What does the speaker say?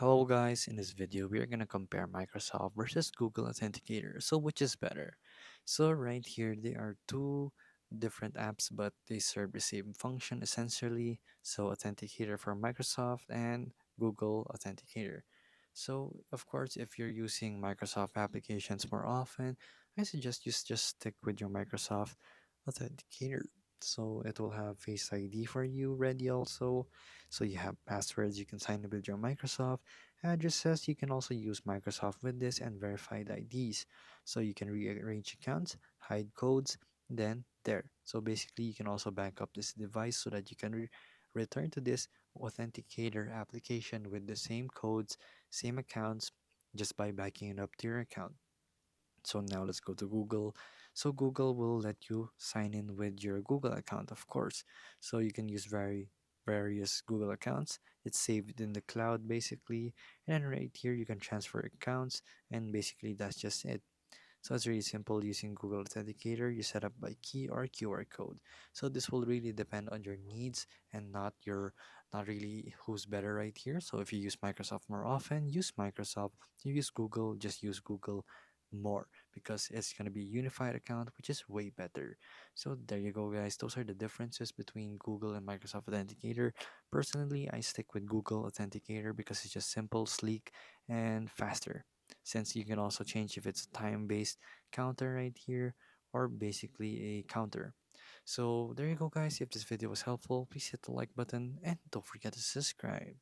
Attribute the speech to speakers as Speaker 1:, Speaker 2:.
Speaker 1: Hello guys, in this video we are going to compare Microsoft versus Google Authenticator. So which is better? So right here they are two different apps but they serve the same function essentially. So Authenticator for Microsoft and Google Authenticator. So of course if you're using Microsoft applications more often, I suggest you just stick with your Microsoft Authenticator. So it will have Face ID for you ready also. So you have passwords, you can sign up with your Microsoft addresses. You can also use Microsoft with this and verified IDs. So you can rearrange accounts, hide codes, then there. So basically you can also back up this device so that you can return to this Authenticator application with the same codes, same accounts, just by backing it up to your account. So now let's go to Google. So Google will let you sign in with your Google account, of course. So you can use various Google accounts. It's saved in the cloud basically. And then right here you can transfer accounts and basically that's just it. So it's really simple using Google Authenticator. You set up by key or QR code. So this will really depend on your needs and not really who's better right here. So if you use Microsoft more often, use Microsoft. You use Google, just use Google more because it's going to be a unified account, which is way better. So there you go, guys. Those are the differences between Google and Microsoft Authenticator. Personally, I stick with Google Authenticator because it's just simple, sleek, and faster, since you can also change if it's a time-based counter right here or basically a counter. So there you go, guys. If this video was helpful, please hit the like button and don't forget to subscribe.